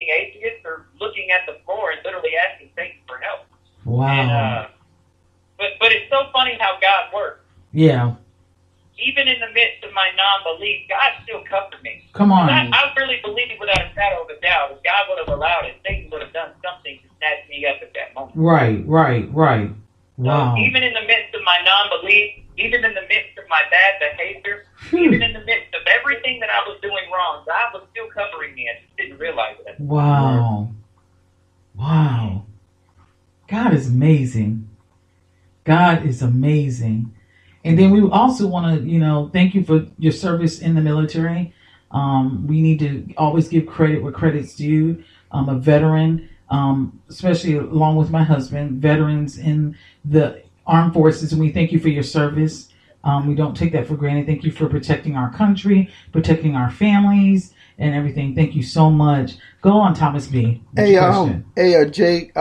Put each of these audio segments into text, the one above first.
atheists are looking at the floor and literally asking Satan for help. Wow. And, but it's so funny how God works. Yeah. Even in the midst of my non-belief, God still covered me. Come on. I really believe without a shadow of a doubt, if God would have allowed it, Satan would have done something to snatch me up at that moment. Right. Wow. So even in the midst of my non-belief, even in the midst of my bad behavior, even in the midst of everything that I was doing wrong, God was still covering me. I just didn't realize it. Wow. God is amazing. God is amazing. And then we also want to, thank you for your service in the military. We need to always give credit where credit's due. A veteran, especially along with my husband, veterans in the armed forces, and we thank you for your service. We don't take that for granted. Thank you for protecting our country, protecting our families, and everything. Thank you so much. Go on, Thomas B. Hey, Jay,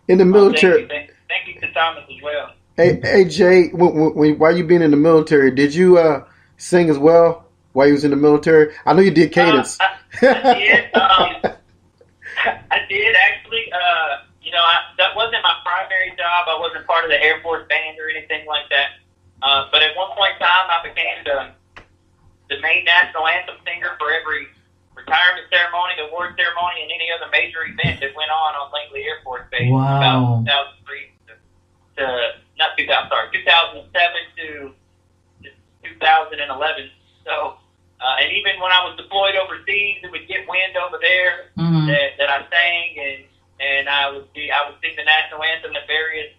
in the military. Thank you to Thomas as well. Hey, Jay, while you been in the military, did you sing as well while you was in the military? I know you did cadence. I did. I did actually. That wasn't my primary job. I wasn't part of the Air Force band or anything like that. But at one point in time, I became the main national anthem singer for every retirement ceremony, award ceremony, and any other major event that went on Langley Air Force Base. Wow. About 2007 to 2011. So, and even when I was deployed overseas, it would get wind over there that I sang, and I would sing the national anthem at various,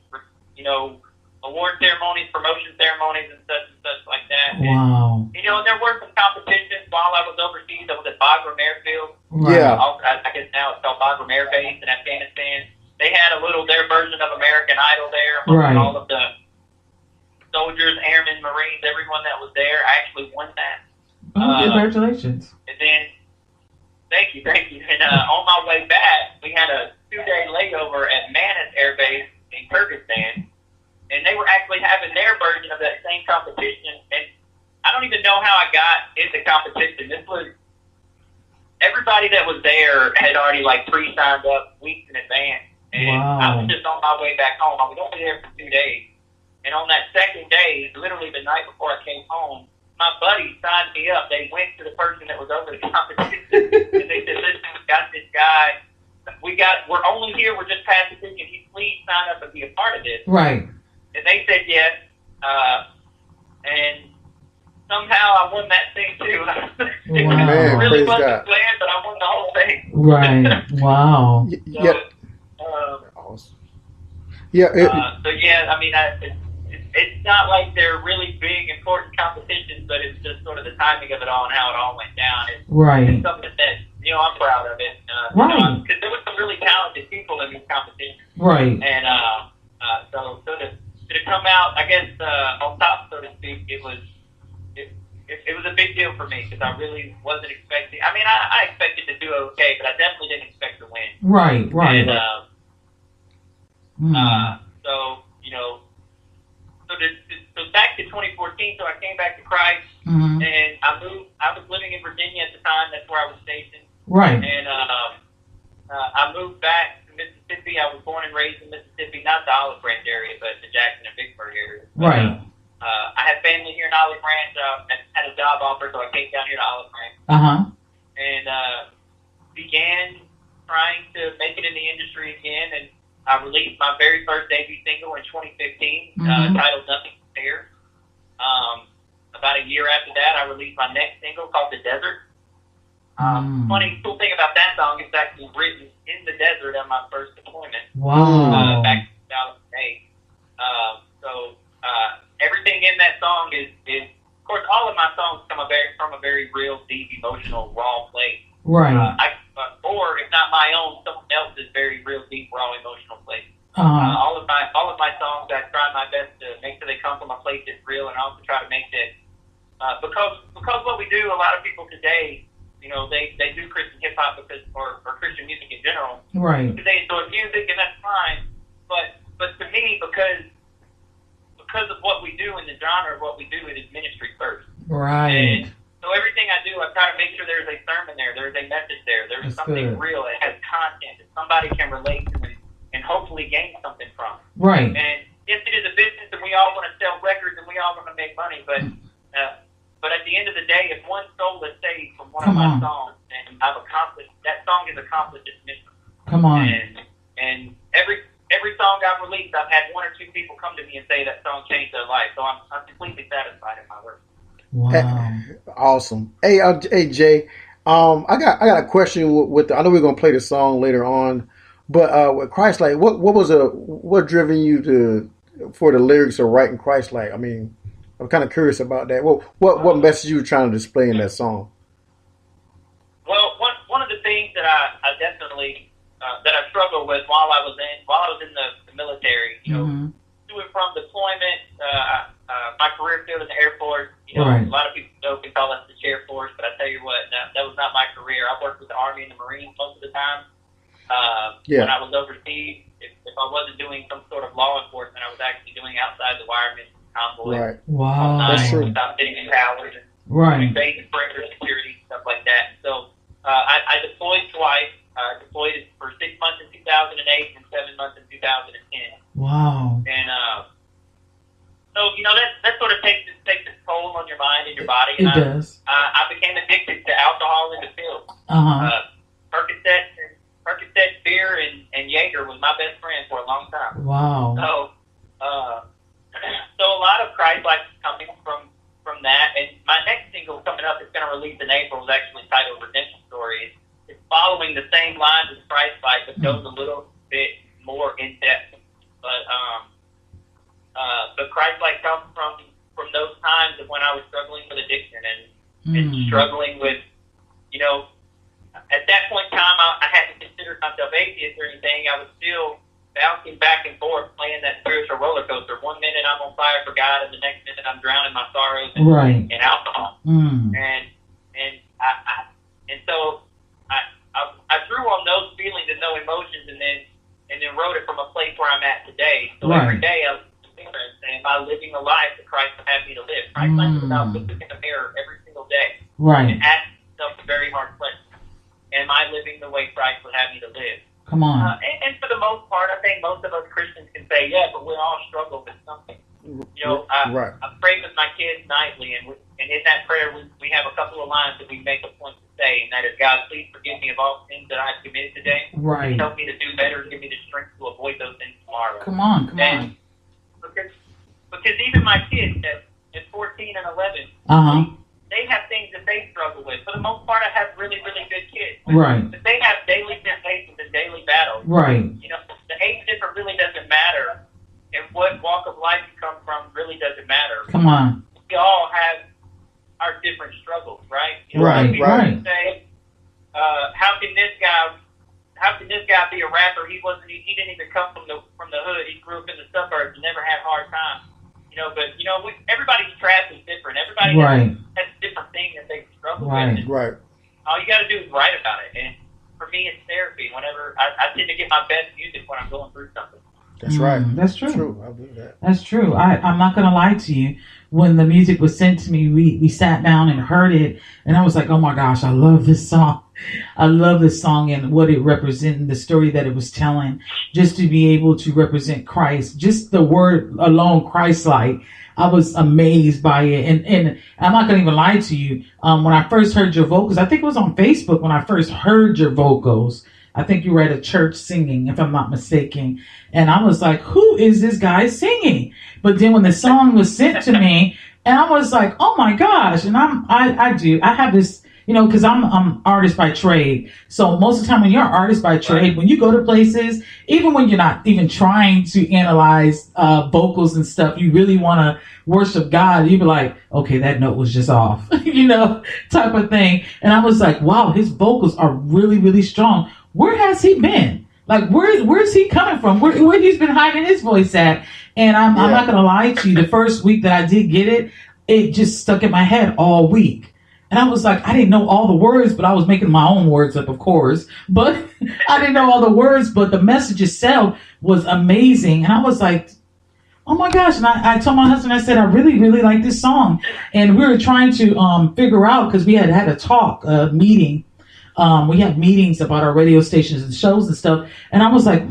award ceremonies, promotion ceremonies, and such like that. Wow. And, there were some competitions while I was overseas. I was at Bagram Airfield. Yeah. I guess now it's called Bagram Air Base in Afghanistan. They had their version of American Idol there. Right. All of the soldiers, airmen, Marines, everyone that was there. I actually won that. Congratulations. And then, thank you. And on my way back, we had a 2-day layover at Manas Air Base in Kyrgyzstan, and they were actually having their version of that same competition. And I don't even know how I got into competition. This was everybody that was there had already pre-signed up weeks in advance. And I was just on my way back home. I was only there for 2 days. And on that second day, literally the night before I came home, my buddy signed me up. They went to the person that was over the competition, and they said, "Listen, we got this guy. We're only here. We're just passing through. Can you please sign up and be a part of this?" Right. And they said yes. And somehow I won that thing too. Man, really praise wasn't God. planned, but I won the whole thing. Right. Wow. Awesome. Yeah. It's not like they're really big, important competitions, but it's just sort of the timing of it all and how it all went down. It's something that, I'm proud of it. Right. Because there were some really talented people in these competitions. Right. And so to come out, I guess, on top, so to speak, it was a big deal for me because I really wasn't expecting. I mean, I expected to do okay, but I definitely didn't expect to win. Right. And, so back to 2014, so I came back to Christ, and I moved. I was living in Virginia at the time. That's where I was stationed. Right. And I moved back to Mississippi. I was born and raised in Mississippi, not the Olive Branch area, but the Jackson and Vicksburg area. Right. I had family here in Olive Branch. I had a job offer, so I came down here to Olive Branch. And began trying to make it in the industry again, and I released my very first debut single in 2015, titled Nothing Compares. About a year after that, I released my next single called The Desert. Funny, cool thing about that song is it's actually written in the desert on my first deployment. Wow. Back in 2008. Everything in that song is, of course, all of my songs come from a very real, deep, emotional, raw place. Right. Or if not my own, someone else's very real, deep, raw, emotional place. All of my songs, I try my best to make sure they come from a place that's real, and I also try to make that because what we do, a lot of people today, they do Christian hip hop or Christian music in general, right? Because they enjoy music, and that's fine. But to me, because of what we do in the genre of what we do, it is ministry first, right? So everything I do, I try to make sure there's a sermon there, there's a message there, there's That's something good. real, it has content that somebody can relate to and hopefully gain something from. Right. And yes, it is a business, and we all want to sell records, and we all want to make money, but at the end of the day, if one soul is saved from one of my songs, then I've accomplished, that song has accomplished its mission. Come on. And every song I've released, I've had one or two people come to me and say that song changed their life. So I'm completely satisfied in my work. Wow. Awesome. Hey, Jay. I got a question with I know we're gonna play the song later on, but with Christ-like, what driven you for the lyrics of writing Christ-like? I mean, I'm kind of curious about that. What message you were trying to display in that song? Well, one of the things that I definitely that I struggled with while I was in the military, you know, to and from deployment, my career field in the Air Force. You know, Right. A lot of people joke and call us the Chair Force, but I tell you what, that was not my career. I worked with the Army and the Marines most of the time. When I was overseas, if I wasn't doing some sort of law enforcement, I was actually doing outside the wire mission convoys. Right. Wow. That's true. Without getting in towers and Right. base perimeter security, stuff like that. So I deployed twice. Deployed for 6 months in 2008 and 7 months in 2010. Wow. And so you know that sort of takes its toll on your mind and your body. And It does. I became addicted to alcohol in the field. Percocet, beer, and Jaeger was my best friend for a long time. Wow. So a lot of Christ-like is coming from that. And my next single coming up, it's going to release in April, is actually titled Redemption Story. It's following the same lines as Christ-like, but goes a little bit more in depth. But Christ-like comes from those times of when I was struggling with addiction and struggling with, you know, at that point in time, I hadn't considered myself atheist or anything. I was still bouncing back and forth, playing that spiritual roller coaster. 1 minute I'm on fire for God, and the next minute I'm drowning my sorrows in alcohol. And so I drew on those feelings and those emotions, and then wrote it from a place where I'm at today. So every day I was thinking and saying, am I living the life that Christ would have me to live? Christ is about looking in the mirror every single day and asking yourself a very hard question. Am I living the way Christ would have me to live? Come on. And for the most part, I think most of us Christians can say, yeah, but we all struggle with something. You know, I pray with my kids nightly, and in that prayer, we have a couple of lines that we make a point to say, and that is, God, please forgive me of all sins that I've committed today. Right. Help me to do better, give me the strength to avoid those things tomorrow. Come on. Because even my kids at 14 and 11, they have things that they struggle with. For the most part, I have really, really good kids. But they have daily temptations and daily battles. Right. You know, the age difference really doesn't matter, and what walk of life you come from really doesn't matter. Come on. We all have our different struggles, right? You know, Right. Say, how can this guy be a rapper? He didn't even come from the hood. He grew up in the suburbs and never had a hard time. You know, but you know, everybody's trap is different. Everybody has a different thing that they struggle with. Right. All you got to do is write about it. And for me, it's therapy. Whenever I tend to get my best music when I'm going through something. That's right. That's true. I believe that. That's true. I'm not gonna lie to you. When the music was sent to me, we sat down and heard it, and I was like, oh my gosh, I love this song. I love this song and what it represented, the story that it was telling. Just to be able to represent Christ, just the word alone, Christ-like. I was amazed by it, and I'm not gonna even lie to you. When I first heard your vocals, I think it was on Facebook when I first heard your vocals. I think you were at a church singing, if I'm not mistaken. And I was like, who is this guy singing? But then when the song was sent to me, and I was like, oh my gosh. And I have this, you know, because I'm artist by trade. So most of the time when you're an artist by trade, when you go to places, even when you're not even trying to analyze vocals and stuff, you really want to worship God. You'd be like, okay, that note was just off, you know, type of thing. And I was like, wow, his vocals are really, really strong. Where has he been? Like, where's he coming from? Where he's been hiding his voice at? And I'm not going to lie to you. The first week that I did get it, it just stuck in my head all week. And I was like, I didn't know all the words, but I was making my own words up, of course. But I didn't know all the words, but the message itself was amazing. And I was like, oh my gosh. And I told my husband, I said, I really, really like this song. And we were trying to figure out, because we had a talk, a meeting. We have meetings about our radio stations and shows and stuff. And I was like,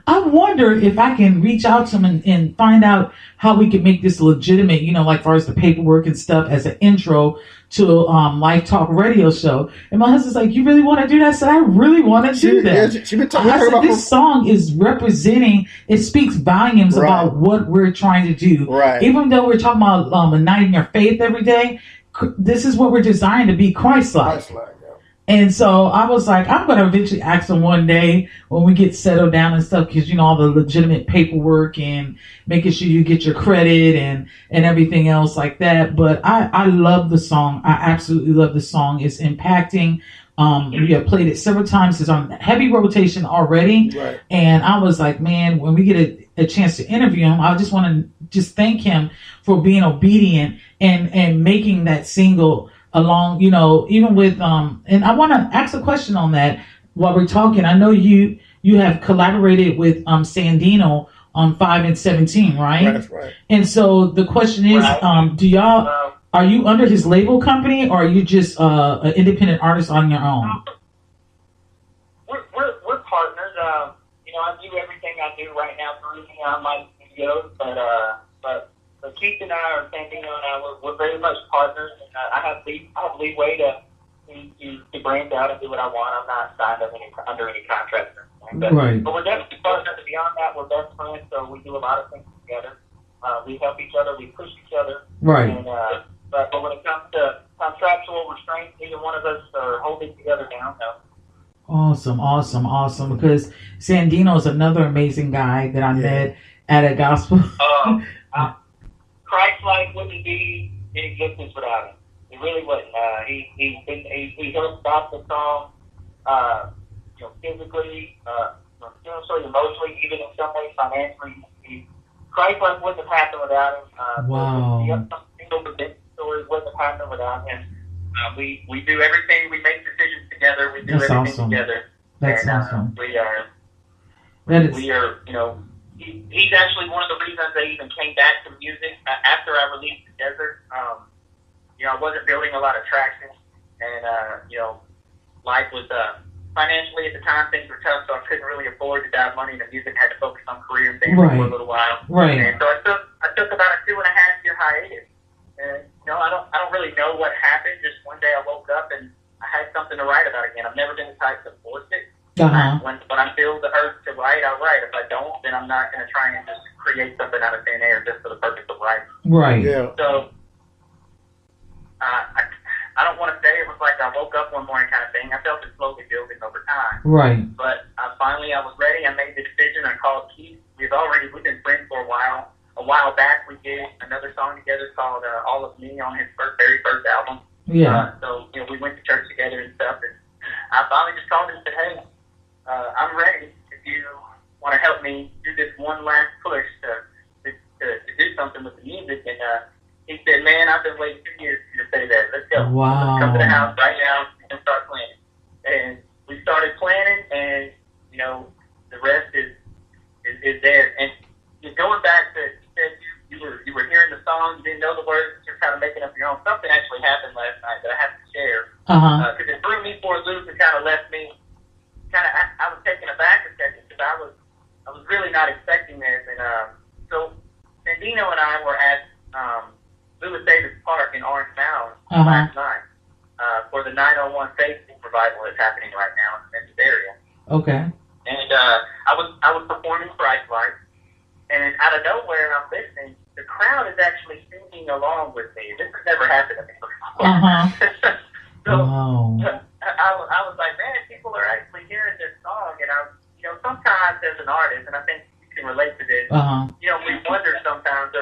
I wonder if I can reach out to him and find out how we can make this legitimate, like far as the paperwork and stuff as an intro to Life Talk radio show. And my husband's like, you really want to do that? I said, I really want to do that. Yeah, she been talking I said, about this song is representing, it speaks volumes about what we're trying to do. Right. Even though we're talking about igniting your faith every day, this is what we're designed to be, Christ-like. And so I was like, I'm going to eventually ask him one day when we get settled down and stuff, because, all the legitimate paperwork and making sure you get your credit and everything else like that. But I love the song. I absolutely love the song. It's impacting. We have played it several times. It's on heavy rotation already. Right. And I was like, man, when we get a chance to interview him, I just want to thank him for being obedient and making that single along, even with, and I want to ask a question on that while we're talking. I know you have collaborated with Sandino on 5 and 17, right? That's right. And so the question is, are you under his label company, or are you just an independent artist on your own? We're partners. I do everything I do right now through my studios, but Keith and I, or Santino and I, we're very much partners, and I have leeway to branch out and do what I want. I'm not signed under any contract or anything. Right. But we're definitely partners. Beyond that, we're best friends, so we do a lot of things together. We help each other, we push each other. Right. And, but when it comes to contractual restraints, neither one of us are holding together down. No. Awesome. Because Sandino is another amazing guy that I met at a gospel. Christ-like wouldn't be in existence without him. It really wouldn't. He helped stop the song, physically, spiritually, emotionally, even in some ways financially. Christ-like wouldn't have happened without him. Wow. The single redemption stories wouldn't have happened without him. We do everything. We make decisions together. We do everything together. That's awesome. We are. He's actually one of the reasons they even came back to music after I released The Desert. I wasn't building a lot of traction, and life was financially at the time things were tough, so I couldn't really afford to dive money into music. I had to focus on career and family for a little while. Right. And so I took about a 2.5 year hiatus, and I don't really know what happened. Just one day I woke up and I had something to write about again. I've never been the type to force it. Uh-huh. When I feel the urge to write, I'll write. If I don't, then I'm not going to try and just create something out of thin air just for the purpose of writing. Right. Yeah. So I don't want to say it was like I woke up one morning kind of thing. I felt it slowly building over time. Right. But finally I was ready. I made the decision. I called Keith. We've been friends for a while. A while back, we did another song together called All of Me on his very first album. Yeah. So we went to church together and stuff. And I finally just called him and said, hey, I'm ready if you want to help me do this one last push to do something with the music. And he said, man, I've been waiting 2 years for you to say that. Let's go. Wow. Let's come to the house right now and start planning. And we started planning, and, the rest is there. And just going back to, you said you were hearing the song, you didn't know the words, you're kind of making up your own. Something actually happened last night that I have to share. Because it threw me for a loop and kind of left me I was taken aback a second because I was really not expecting this. And so Sandino and I were at Lewis Davis Park in Orange Mound last night for the 901 Faith Revival that's happening right now in this area. Okay. And I was performing Christ-like, and out of nowhere I'm listening. The crowd is actually singing along with me. This has never happened to me before. So I was like, man, people are actually hearing this song, and sometimes as an artist, and I think you can relate to this. We wonder sometimes,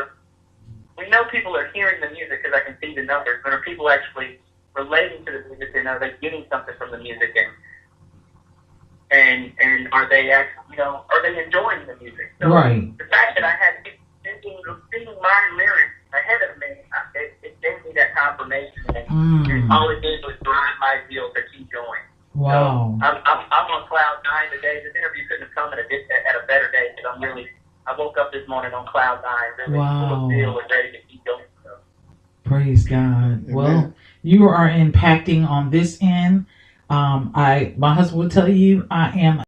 we know people are hearing the music because I can see the numbers, but are people actually relating to the music, and are they getting something from the music, and are they actually, are they enjoying the music? So the fact that I had people singing my lyrics ahead of me, it gave me that confirmation, and all it did was drive my zeal to keep going. Wow. So I'm on cloud 9 today. This interview couldn't have come at a better day because I'm I woke up this morning on cloud nine, really Wow. fulfilled and ready to keep going. So. Praise God. Amen. Well, you are impacting on this end. My husband will tell you I am